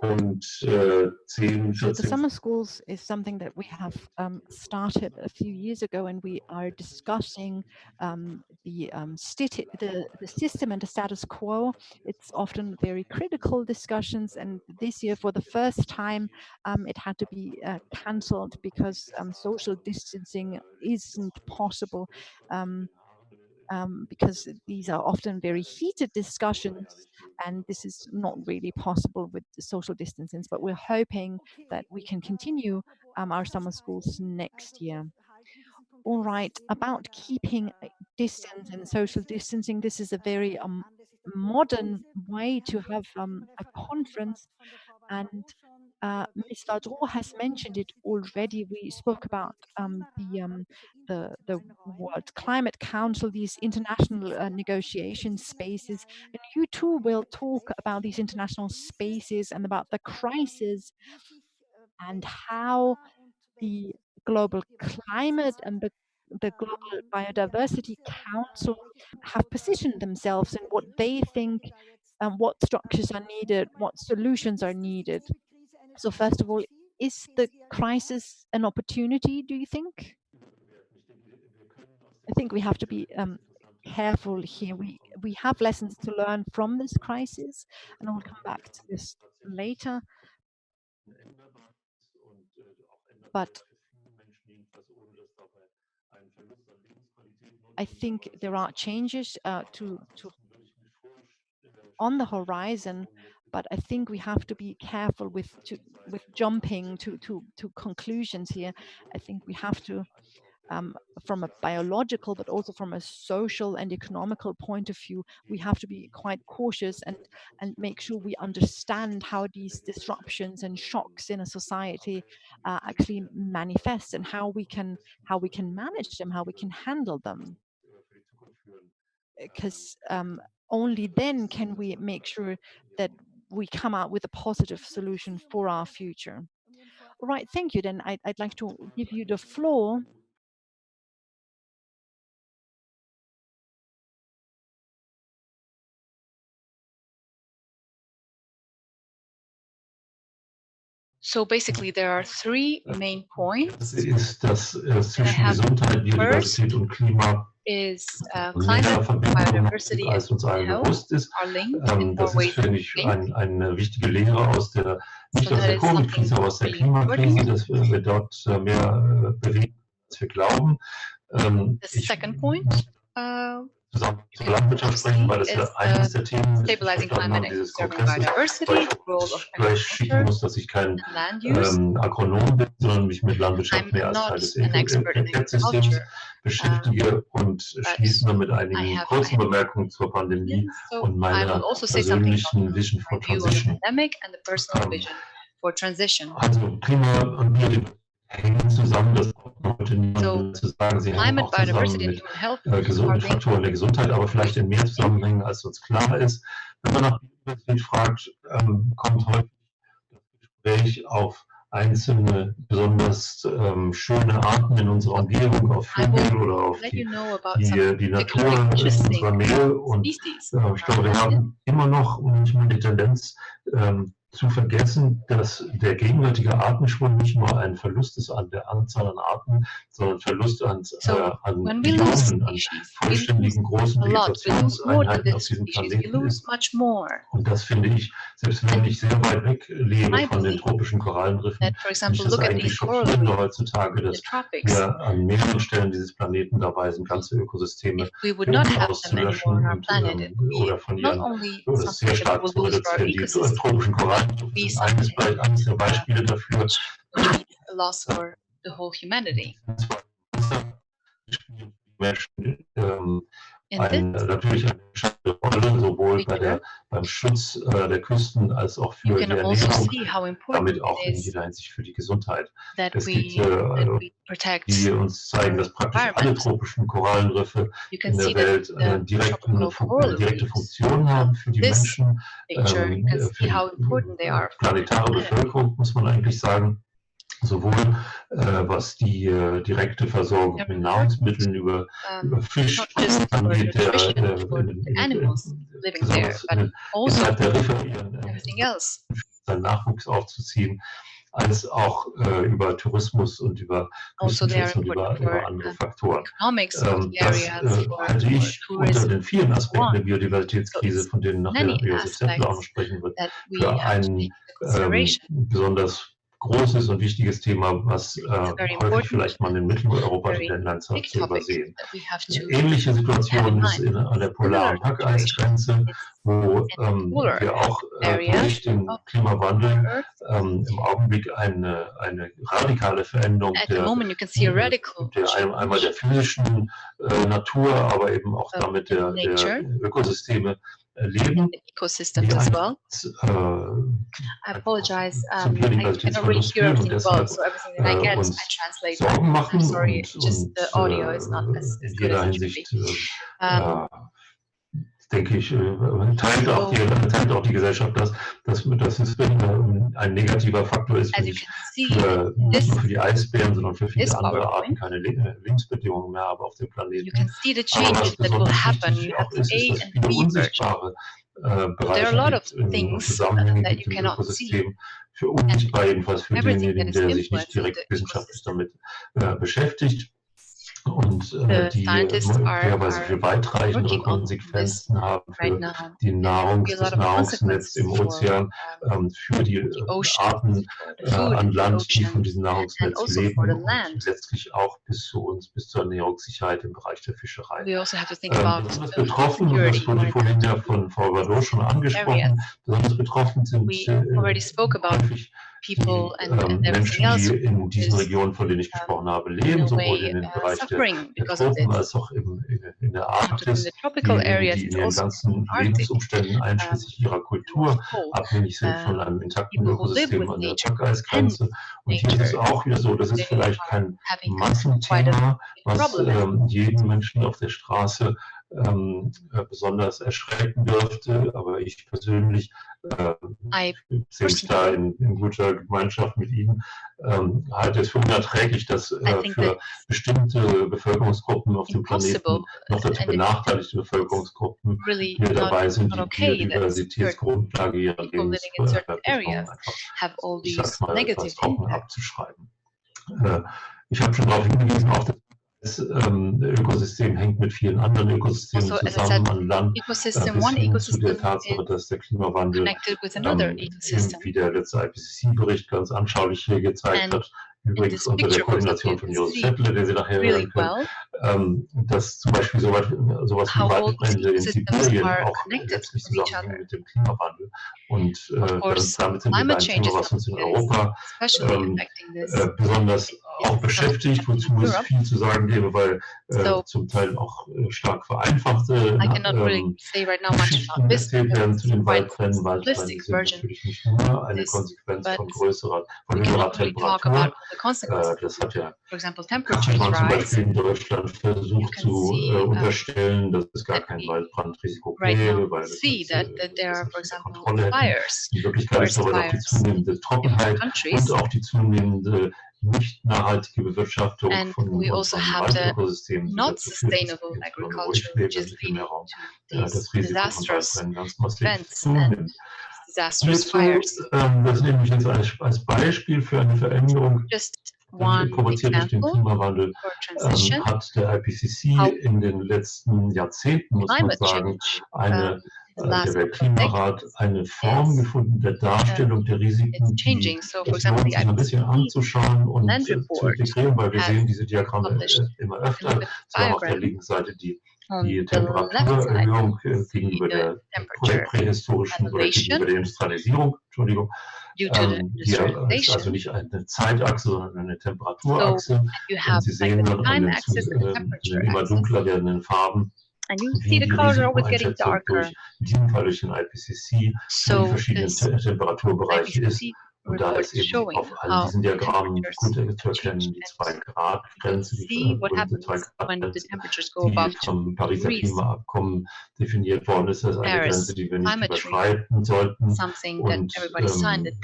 So the summer schools is something that we have started a few years ago, and we are discussing the system and the status quo. It's often very critical discussions, and this year, for the first time, it had to be cancelled because social distancing isn't possible. Because these are often very heated discussions, and this is not really possible with the social distancing. But we're hoping that we can continue our summer schools next year. All right, about keeping distance and social distancing, this is a very modern way to have a conference, and Ms. Vadro has mentioned it already. We spoke about the World Climate Council, these international negotiation spaces, and you too will talk about these international spaces and about the crisis and how the global climate and the Global Biodiversity Council have positioned themselves and what they think and what structures are needed, what solutions are needed. So first of all, is the crisis an opportunity, do you think? I think we have to be careful here. We have lessons to learn from this crisis, and I'll come back to this later. But I think there are changes on the horizon, but I think we have to be careful with jumping to conclusions here. I think we have to, from a biological, but also from a social and economical point of view, we have to be quite cautious and make sure we understand how these disruptions and shocks in a society actually manifest, and how we can manage them, how we can handle them. Because only then can we make sure that we come out with a positive solution for our future. All right, thank you. Then I'd like to give you the floor. So basically, there are three main points. First is climate, biodiversity, and health are linked in more ways than we think. So that is something really important. The second point stabilizing climate and conserving biodiversity, the role of agriculture and land use. I'm not an expert in agriculture, but I have opinions. So I will also say something about my view on the pandemic and the personal vision for transition. So climate, biodiversity, and human health are linked. Aber vielleicht in mehr Zusammenhängen, als uns klar ist. Wenn man nach Biodiversität fragt, kommt häufig das Gespräch auf einzelne besonders schöne Arten in unserer Umgebung, auf Vögel oder auf die Natur in unserer Nähe. Und ich glaube, wir haben immer noch manchmal die Tendenz, zu vergessen, dass der gegenwärtige Artenschwund nicht nur ein Verlust ist an der Anzahl an Arten, sondern Verlust an Biomen, an vollständigen großen Vegetationseinheiten auf diesem Planeten ist. Und das finde ich, selbst wenn ich sehr weit weg lebe von den tropischen Korallenriffen, finde ich das eigentlich schockierender heutzutage, dass wir an mehreren Stellen dieses Planeten dabei sind, ganze Ökosysteme auszulöschen oder von ihren oder sehr stark zu reduzieren. Die tropischen Korallen eines der Beispiele dafür. Loss for the whole humanity. Natürlich eine entscheidende Rolle, sowohl beim Schutz der Küsten als auch für die Ernährung, damit auch in jeder Hinsicht für die Gesundheit. Es gibt die uns zeigen, dass praktisch alle tropischen Korallenriffe in der Welt direkte Funktion haben für die Menschen, für die planetare Bevölkerung, muss man eigentlich sagen. Sowohl was die direkte Versorgung mit Nahrungsmitteln über Fisch angeht, innerhalb der Riffe seinen Nachwuchs aufzuziehen, als auch über Tourismus und über Küstenschutz und über andere Faktoren. Das halte ich unter den vielen Aspekten der Biodiversitätskrise, von denen nachher Josef Settler auch noch sprechen wird, für ein besonders großes und wichtiges Thema, was häufig vielleicht man in Mitteleuropa die Tendenz hat zu übersehen. Ähnliche Situation ist an der polaren Packeisgrenze, wo wir auch durch den Klimawandel im Augenblick eine radikale Veränderung einmal der physischen Natur, aber eben auch damit der Ökosysteme erleben. I apologize. I cannot really hear everything well, so everything that I get, I translate. Sorgen machen I'm sorry, und just the audio is not as good as it should be. Denke ich, teilt auch die Gesellschaft, dass es ein negativer Faktor ist, nicht nur für die Eisbären, sondern für viele andere Arten keine Lebensbedingungen mehr haben auf dem Planeten. Aber was besonders wichtig auch ist, dass es viele unsichtbare Bereiche gibt und Zusammenhänge gibt im Ökosystem, für unsichtbar jedenfalls für denjenigen, der sich nicht direkt wissenschaftlich damit beschäftigt. Und die möglicherweise für weitreichende Konsequenzen haben für das Nahrungsnetz im Ozean, für die Arten an Land, die von diesem Nahrungsnetz leben und letztlich auch bis zur Ernährungssicherheit im Bereich der Fischerei. Besonders betroffen, und das wurde vorhin ja von Frau Bardot schon angesprochen, besonders betroffen sind häufig die Menschen, die in diesen Regionen, von denen ich gesprochen habe, leben, sowohl in den Bereich der Tropen als auch in der Arktis, die in ihren ganzen Lebensumständen einschließlich ihrer Kultur abhängig sind von einem intakten Ökosystem an der Packeisgrenze. Und hier ist es auch wieder so, das ist vielleicht kein Massenthema, was jeden Menschen auf der Straße besonders erschrecken dürfte, aber ich persönlich sehe mich da in guter Gemeinschaft mit Ihnen, halte es für unerträglich, dass für bestimmte Bevölkerungsgruppen auf dem Planeten, noch dazu benachteiligte Bevölkerungsgruppen, hier dabei sind, die Biodiversitätsgrundlage ihrer Lebensbedingungen einfach, ich sag's mal, etwas trocken abzuschreiben. Ich habe schon darauf hingewiesen, auch das Ökosystem hängt mit vielen anderen Ökosystemen zusammen an Land, bis hin zu der Tatsache, dass der Klimawandel, wie der letzte IPCC-Bericht ganz anschaulich hier gezeigt hat, übrigens unter der Koordination von Josef Settler, den Sie nachher hören können, dass zum Beispiel sowas wie Waldbrände in Sibirien auch letztlich zusammenhängen mit dem Klimawandel. Und damit sind wir bei einem Thema, was uns in Europa besonders auch beschäftigt, wozu es viel zu sagen gäbe, weil zum Teil auch stark vereinfachte Geschichten erzählt werden zu den Waldbränden. Waldbrände sind natürlich nicht nur eine Konsequenz von höherer Temperatur. Das hat ja Kachelmann zum Beispiel in Deutschland versucht zu unterstellen, dass es gar kein Waldbrandrisiko gäbe, weil es Kontrolle hätte. In Wirklichkeit ist aber auch die zunehmende Trockenheit und auch die zunehmende nicht nachhaltige Bewirtschaftung von Waldökosystemen dazu führt, das Risiko von Waldbränden ganz massiv zunimmt. Das nehme ich jetzt als Beispiel für eine Veränderung, provoziert durch den Klimawandel, hat der IPCC in den letzten Jahrzehnten, muss man sagen, der Weltklimarat eine Form gefunden der Darstellung der Risiken, die es lohnt, sich ein bisschen anzuschauen und zu integrieren, weil wir sehen diese Diagramme immer öfter. Zwar auf der linken Seite die Temperaturerhöhung gegenüber der prähistorischen oder gegenüber der Industrialisierung, Entschuldigung, die ist also nicht eine Zeitachse, sondern eine Temperaturachse. Und Sie sehen dann an den immer dunkler werdenden Farben, wie die Risikoeinschätzung durch, in diesem Fall durch den IPCC, für die verschiedenen Temperaturbereiche ist. Und da ist eben auf all diesen Diagrammen gut zu erkennen, die 2-Grad-Grenze, die berühmte 2-Grad-Grenze, die vom Pariser Klimaabkommen definiert worden ist, als eine Grenze, die wir nicht überschreiten sollten. Und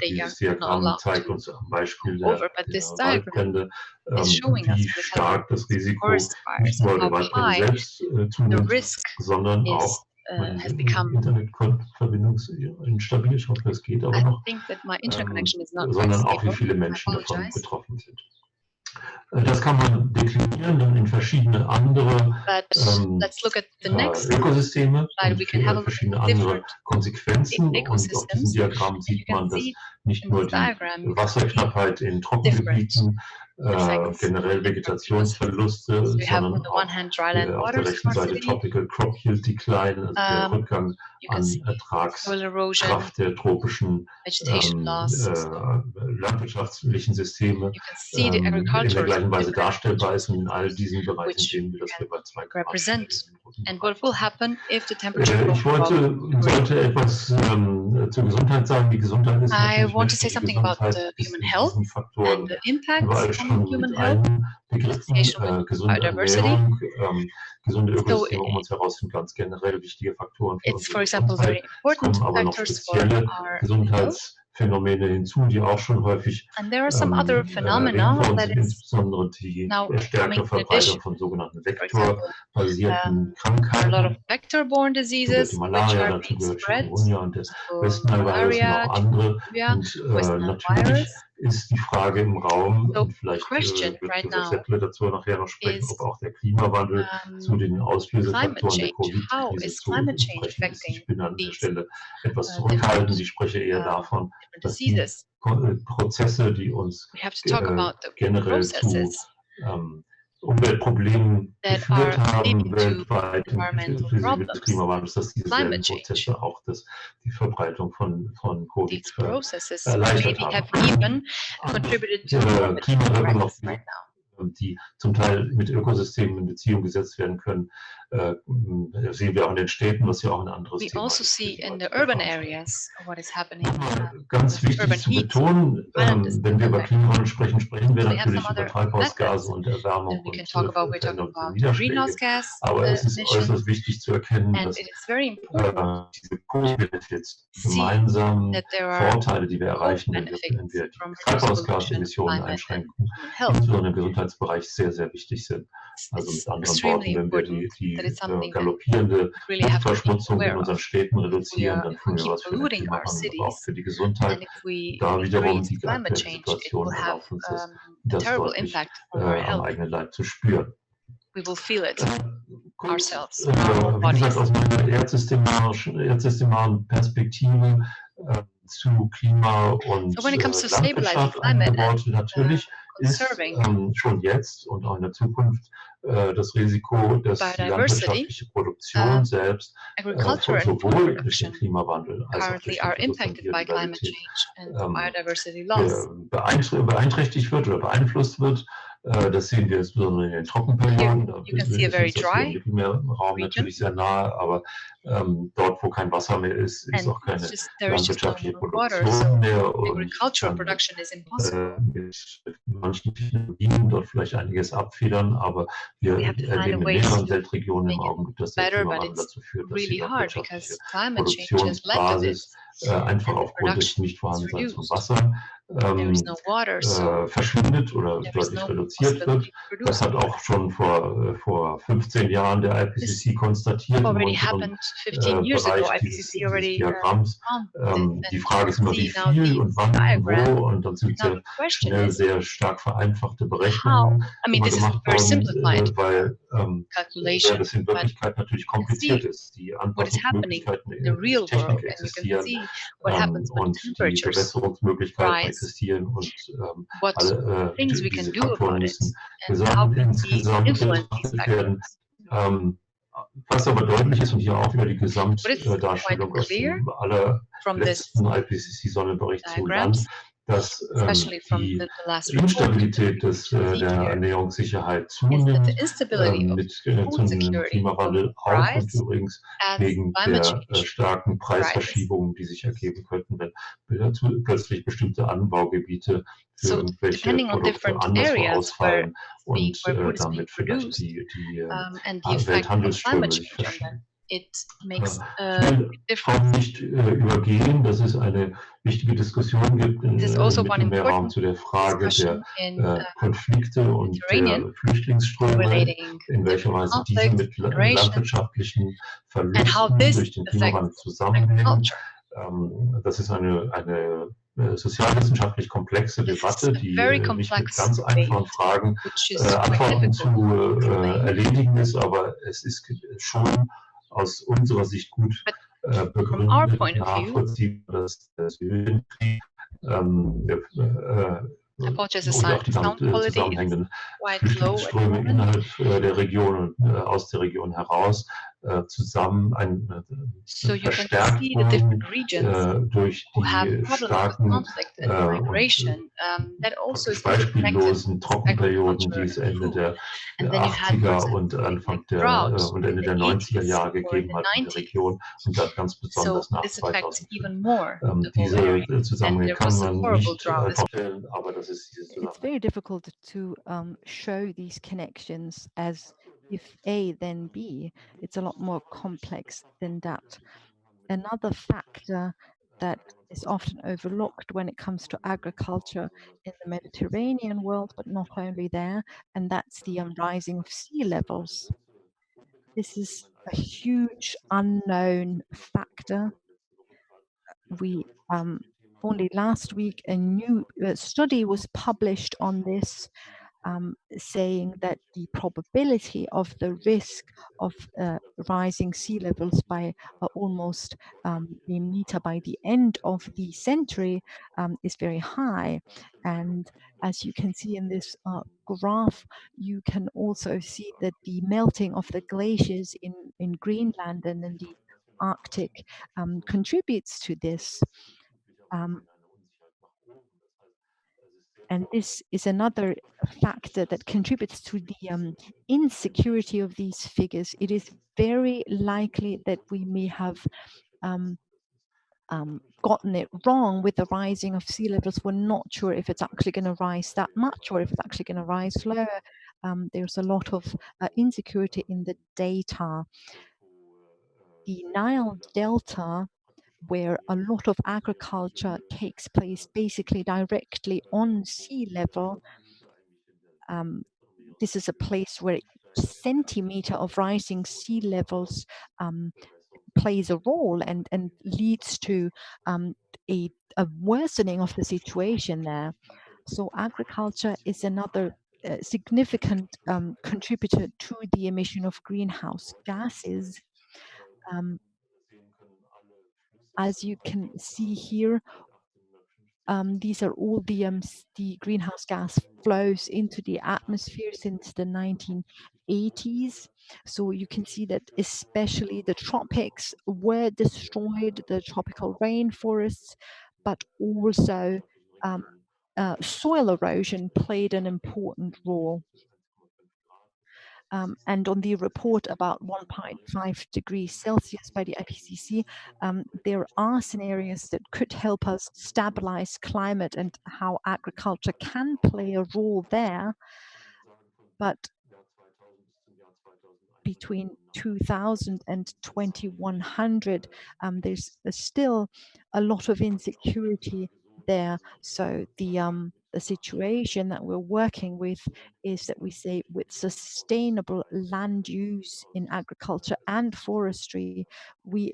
dieses Diagramm zeigt uns am Beispiel der Waldbrände, wie stark das Risiko nicht nur der Waldbrände selbst zunimmt, sondern auch has become. Internetverbindung ist instabil, ich hoffe, es geht aber noch. I think that my internet connection is not Sondern very auch, wie stable. viele I Menschen davon apologize. betroffen sind. Das kann man deklinieren dann in verschiedene andere Let's look at the next Ökosysteme slide. We can have a verschiedene look at andere different Konsequenzen. Und auf diesem ecosystems. Diagramm sieht man, dass nicht nur die Diagram, Wasserknappheit in Trockengebieten, generell Vegetationsverluste, so sondern auch auf der rechten Seite Tropical Crop Yield Decline, also der Rückgang an Ertragskraft der tropischen landwirtschaftlichen Systeme in der gleichen Weise darstellbar ist und in all diesen Bereichen sehen wir, dass wir bei 2 Grad represent. And what will happen if the temperature ich sollte etwas zur Gesundheit sagen. Die Gesundheit ist I natürlich want to say something about the human health Faktoren and the impacts überall schon on human mit health. Begriffen, gesunde Ernährung, gesunde Ökosysteme um So uns heraus sind ganz generell wichtige Faktoren für it's, unsere for example, Gesundheit. very important Es kommen aber noch factors for spezielle our health. Gesundheitsphänomene hinzu, die auch schon häufig And there are some other phenomena erwähnt worden that sind, is insbesondere die now stärkere coming in addition. Verbreitung von sogenannten For example, vektorbasierten there are a lot of Krankheiten. vector-borne diseases Die which Malaria, are dazu being gehört spread. Chikungunya und der So Westnile-Virus und auch andere. Malaria, Und West Nile natürlich virus. ist die Frage im Raum, So und vielleicht question wird right Josef now Seppele dazu nachher noch sprechen, is ob auch der Klimawandel zu den climate Auslösefaktoren der change. How Covid-Krise is zu climate change sprechen ist. affecting Ich bin an der these Stelle etwas different zurückhaltend. Ich spreche eher davon, dass die diseases? Prozesse, die uns We have to talk about the generell zu processes Umweltproblemen that geführt are haben, leading to weltweit environmental inklusive des problems. Klimawandels, dass diese selben Climate change. Prozesse auch die Verbreitung von Covid These processes erleichtert maybe have haben. even contributed to climate Klimawirkungen, crisis right now. die zum Teil mit Ökosystemen in Beziehung gesetzt werden können, sehen wir auch in den Städten, was ja auch ein anderes Thema Also ist. see in the urban areas what is happening. Ganz wichtig zu betonen, wenn wir über Klimawandel sprechen, sprechen wir natürlich über Treibhausgase und Erwärmung und Veränderung von Niederschlägen. Aber es ist äußerst wichtig zu erkennen, dass diese Co-Benefits, gemeinsamen Vorteile, die wir erreichen, wenn wir die Treibhausgasemissionen einschränken, insbesondere im Gesundheitsbereich sehr, sehr wichtig sind. Also mit anderen Worten, wenn wir die galoppierende Luftverschmutzung in unseren Städten reduzieren, dann tun wir was für den Klimawandel, aber auch für die Gesundheit. Da wiederum die aktuelle Situation erlaubt uns das deutlich am eigenen Leib zu spüren. We will feel it ourselves. Wie gesagt, aus meiner erdsystemaren Perspektive zu Klima und Landwirtschaft einige Worte. Natürlich ist schon jetzt und auch in der Zukunft das Risiko, dass die landwirtschaftliche Produktion selbst sowohl durch den Klimawandel als auch durch die Biodiversität beeinträchtigt wird oder beeinflusst wird. Das sehen wir insbesondere in den Trockenperioden. Da ist das im Mittelmeerraum natürlich sehr nahe, aber dort, wo kein Wasser mehr ist, ist auch keine landwirtschaftliche Produktion mehr. Und mit manchen Technologien dort vielleicht einiges abfedern, aber wir erleben in mehreren Weltregionen im Augenblick, dass der Klimawandel dazu führt, dass die landwirtschaftliche Produktionsbasis einfach aufgrund des Nichtvorhandenseins von Wasser verschwindet oder deutlich reduziert wird. Das hat auch schon vor 15 Jahren der IPCC konstatiert im unteren Bereich dieses Diagramms. Die Frage ist immer, wie viel und wann und wo, und dann sind sehr schnell sehr stark vereinfachte Berechnungen gemacht worden, weil das in Wirklichkeit natürlich kompliziert ist. Die Anpassungsmöglichkeiten in der Technik existieren und die Bewässerungsmöglichkeiten existieren und alle diese Faktoren müssen insgesamt betrachtet werden. Was aber deutlich ist, und hier auch wieder die Gesamtdarstellung aus dem allerletzten IPCC-Sonderbericht zu Land, dass die Instabilität der Ernährungssicherheit zunimmt, mit zunehmendem Klimawandel auch und übrigens wegen der starken Preisverschiebungen, die sich ergeben könnten, wenn plötzlich bestimmte Anbaugebiete für irgendwelche Produkte anderswo ausfallen und damit vielleicht die Welthandelsströme sich verschieben. it makes Ich will nicht übergehen, dass es eine wichtige Diskussion gibt im Mittelmeerraum zu der Frage der Konflikte und der Flüchtlingsströme, in welcher Weise diese mit landwirtschaftlichen Verlusten durch den Klimawandel zusammenhängen. Das ist eine sozialwissenschaftlich komplexe Debatte, die nicht mit ganz einfachen Fragen Antworten zu erledigen ist, aber es ist schon aus unserer Sicht gut begründet, nachvollziehbar, dass der Syrienkrieg und auch die damit zusammenhängenden Flüchtlingsströme innerhalb der Region und aus der Region heraus zusammen verstärkt wurden durch die starken und beispiellosen Trockenperioden, die es Ende der 80er und Anfang und Ende der 90er Jahre gegeben hat in der Region und dann ganz besonders nach 2005. Diese Zusammenhänge kann man nicht vorstellen, aber das ist diese Zusammenhänge. It's very difficult to show these connections as if A then B. It's a lot more complex than that. Another factor that is often overlooked when it comes to agriculture in the Mediterranean world, but not only there, and that's the rising of sea levels. This is a huge unknown factor. We only last week a new study was published on this, saying that the probability of the risk of rising sea levels by almost a meter by the end of the century is very high. And as you can see in this graph, you can also see that the melting of the glaciers in Greenland and in the Arctic contributes to this. And this is another factor that contributes to the insecurity of these figures. It is very likely that we may have gotten it wrong with the rising of sea levels. We're not sure if it's actually going to rise that much or if it's actually going to rise slower. There's a lot of insecurity in the data. The Nile Delta, where a lot of agriculture takes place basically directly on sea level. This is a place where each centimeter of rising sea levels plays a role and leads to a worsening of the situation there. So agriculture is another significant contributor to the emission of greenhouse gases. As you can see here, these are all the greenhouse gas flows into the atmosphere since the 1980s. So you can see that especially the tropics were destroyed, the tropical rainforests, but also soil erosion played an important role. And on the report about 1.5 degrees Celsius by the IPCC, there are scenarios that could help us stabilize climate and how agriculture can play a role there. But between 2000 and 2100, there's still a lot of insecurity there. So the situation that we're working with is that we say with sustainable land use in agriculture and forestry, we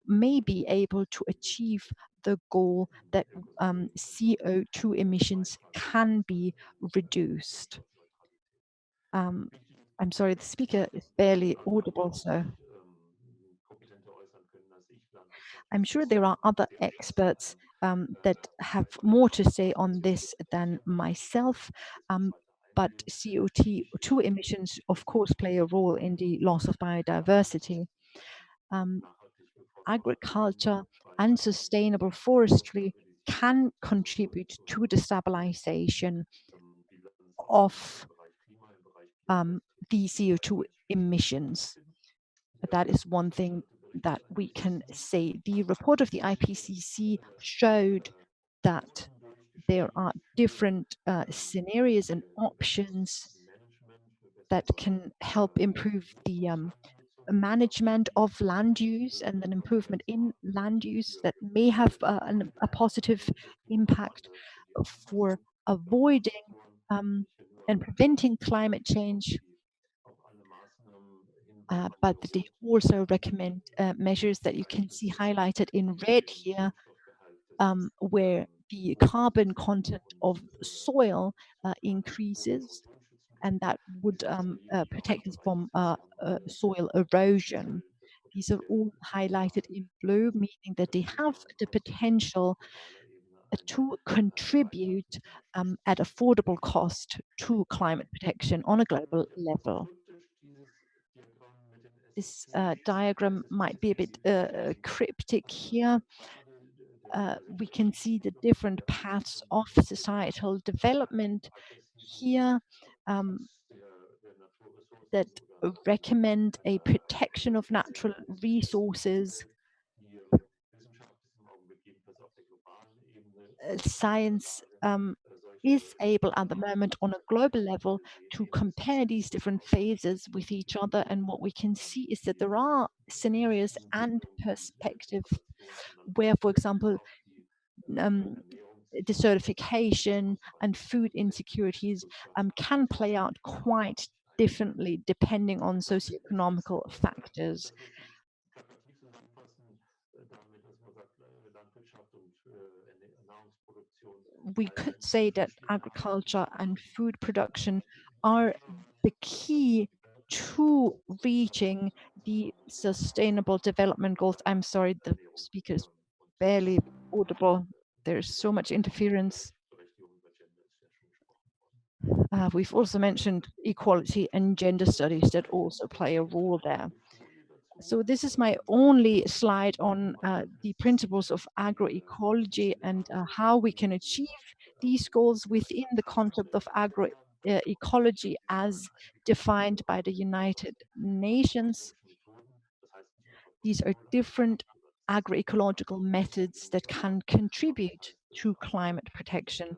may be able to achieve the goal that CO2 emissions can be reduced. I'm sorry, the speaker is barely audible, so I'm sure there are other experts that have more to say on this than myself, but CO2 emissions, of course, play a role in the loss of biodiversity. Agriculture and sustainable forestry can contribute to the stabilization of the CO2 emissions. That is one thing that we can say. The report of the IPCC showed that there are different scenarios and options that can help improve the management of land use and an improvement in land use that may have a positive impact for avoiding and preventing climate change. But they also recommend measures that you can see highlighted in red here, where the carbon content of soil increases, and that would protect us from soil erosion. These are all highlighted in blue, meaning that they have the potential to contribute at affordable cost to climate protection on a global level. This diagram might be a bit cryptic here. We can see the different paths of societal development here that recommend a protection of natural resources. Science is able at the moment on a global level to compare these different phases with each other, and what we can see is that there are scenarios and perspectives where, for example, desertification and food insecurities can play out quite differently depending on socioeconomical factors. We could say that agriculture and food production are the key to reaching the sustainable development goals. I'm sorry, the speaker is barely audible. There's so much interference. We've also mentioned equality and gender studies that also play a role there. So this is my only slide on the principles of agroecology and how we can achieve these goals within the concept of agroecology as defined by the United Nations. These are different agroecological methods that can contribute to climate protection.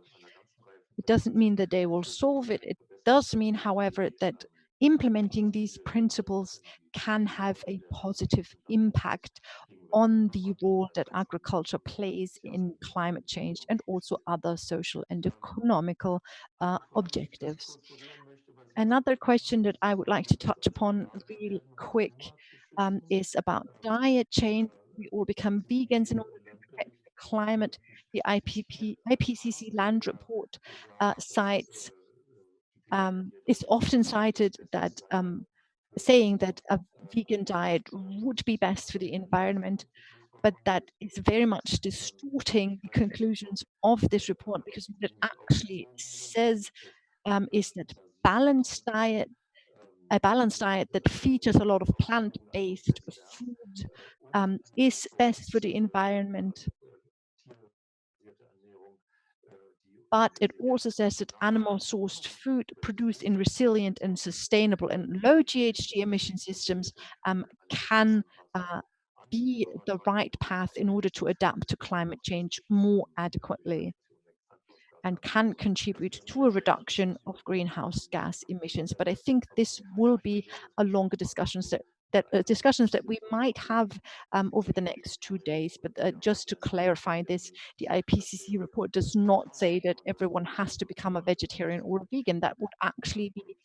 It doesn't mean that they will solve it. It does mean, however, that implementing these principles can have a positive impact on the role that agriculture plays in climate change and also other social and economical objectives. Another question that I would like to touch upon real quick is about diet change. We all become vegans in order to protect the climate. The IPCC land report cites is often cited that saying that a vegan diet would be best for the environment, but that is very much distorting the conclusions of this report, because what it actually says is that a balanced diet that features a lot of plant-based food is best for the environment. But it also says that animal-sourced food produced in resilient and sustainable and low GHG emission systems can be the right path in order to adapt to climate change more adequately and can contribute to a reduction of greenhouse gas emissions. But I think this will be a longer discussions that we might have over the next 2 days. But just to clarify this, the IPCC report does not say that everyone has to become a vegetarian or a vegan. That would actually be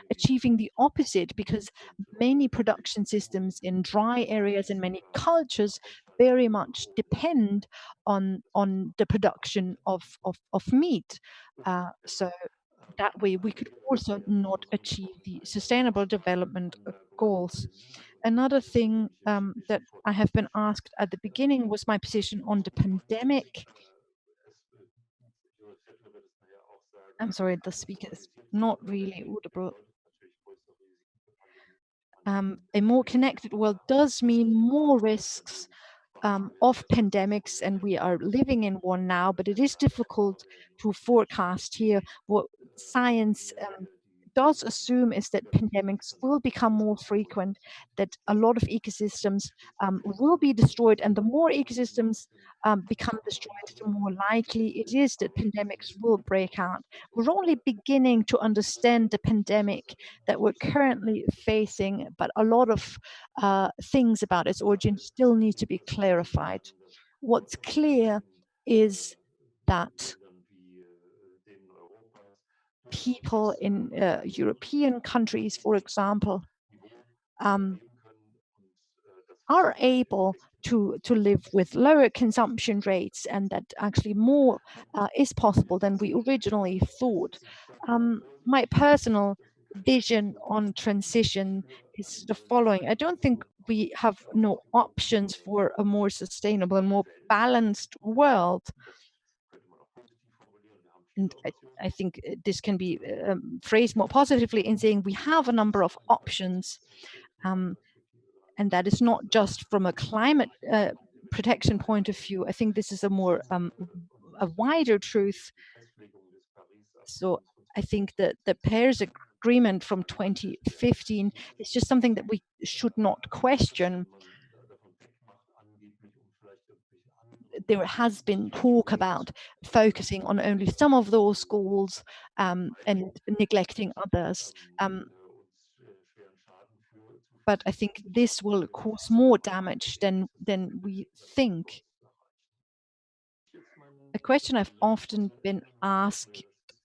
achieving the opposite, because many production systems in dry areas and many cultures very much depend on the production of meat. So that way we could also not achieve the sustainable development goals. Another thing that I have been asked at the beginning was my position on the pandemic. I'm sorry, the speaker is not really audible. A more connected world does mean more risks of pandemics, and we are living in one now, but it is difficult to forecast here what science does assume is that pandemics will become more frequent, that a lot of ecosystems will be destroyed, and the more ecosystems become destroyed, the more likely it is that pandemics will break out. We're only beginning to understand the pandemic that we're currently facing, but a lot of things about its origin still need to be clarified. What's clear is that people in European countries, for example, are able to live with lower consumption rates, and that actually more is possible than we originally thought. My personal vision on transition is the following. I don't think we have no options for a more sustainable and more balanced world. And I think this can be phrased more positively in saying we have a number of options, and that is not just from a climate protection point of view. I think this is a more a wider truth. So I think that the Paris Agreement from 2015 is just something that we should not question. There has been talk about focusing on only some of those goals and neglecting others. But I think this will cause more damage than we think. A question I've often been asked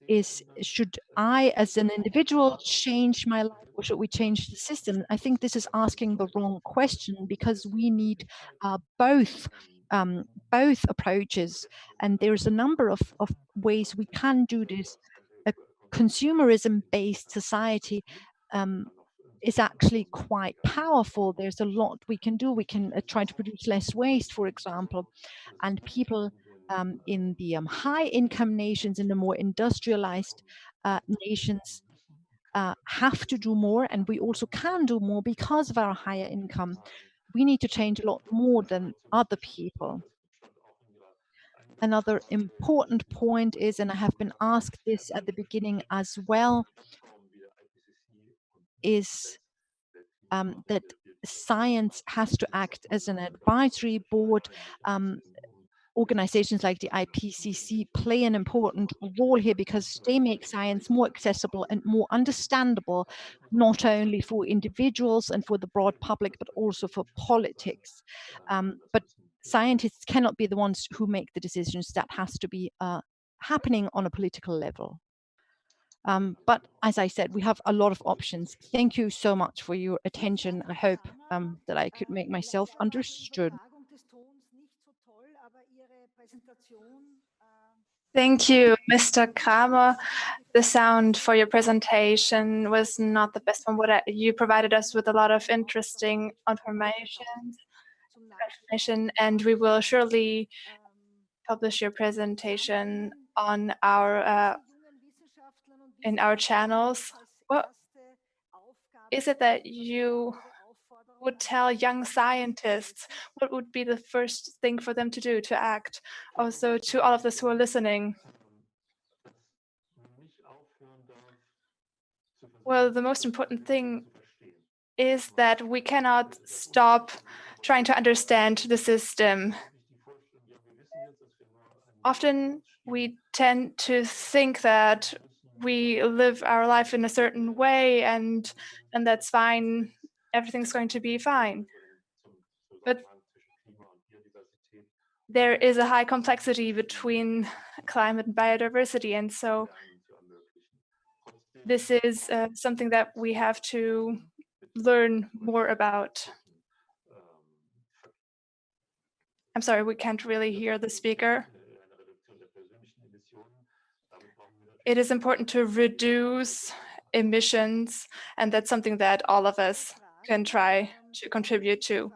is, should I as an individual change my life, or should we change the system? I think this is asking the wrong question, because we need both approaches, and there's a number of ways we can do this. A consumerism-based society is actually quite powerful. There's a lot we can do. We can try to produce less waste, for example, and people in the high income nations, in the more industrialized nations, have to do more, and we also can do more because of our higher income. We need to change a lot more than other people. Another important point is, and I have been asked this at the beginning as well, is that science has to act as an advisory board. Organizations like the IPCC play an important role here, because they make science more accessible and more understandable, not only for individuals and for the broad public, but also for politics. But scientists cannot be the ones who make the decisions. That has to be happening on a political level. But as I said, we have a lot of options. Thank you so much for your attention. I hope that I could make myself understood. Thank you, Mr. Cramer. The sound for your presentation was not the best one. You provided us with a lot of interesting information, and we will surely publish your presentation on our in our channels. What is it that you would tell young scientists? What would be the first thing for them to do, to act? Also, to all of us who are listening. Well, the most important thing is that we cannot stop trying to understand the system. Often we tend to think that we live our life in a certain way, and that's fine, everything's going to be fine. But there is a high complexity between climate and biodiversity, and so this is something that we have to learn more about. I'm sorry, we can't really hear the speaker. It is important to reduce emissions, and that's something that all of us can try to contribute to.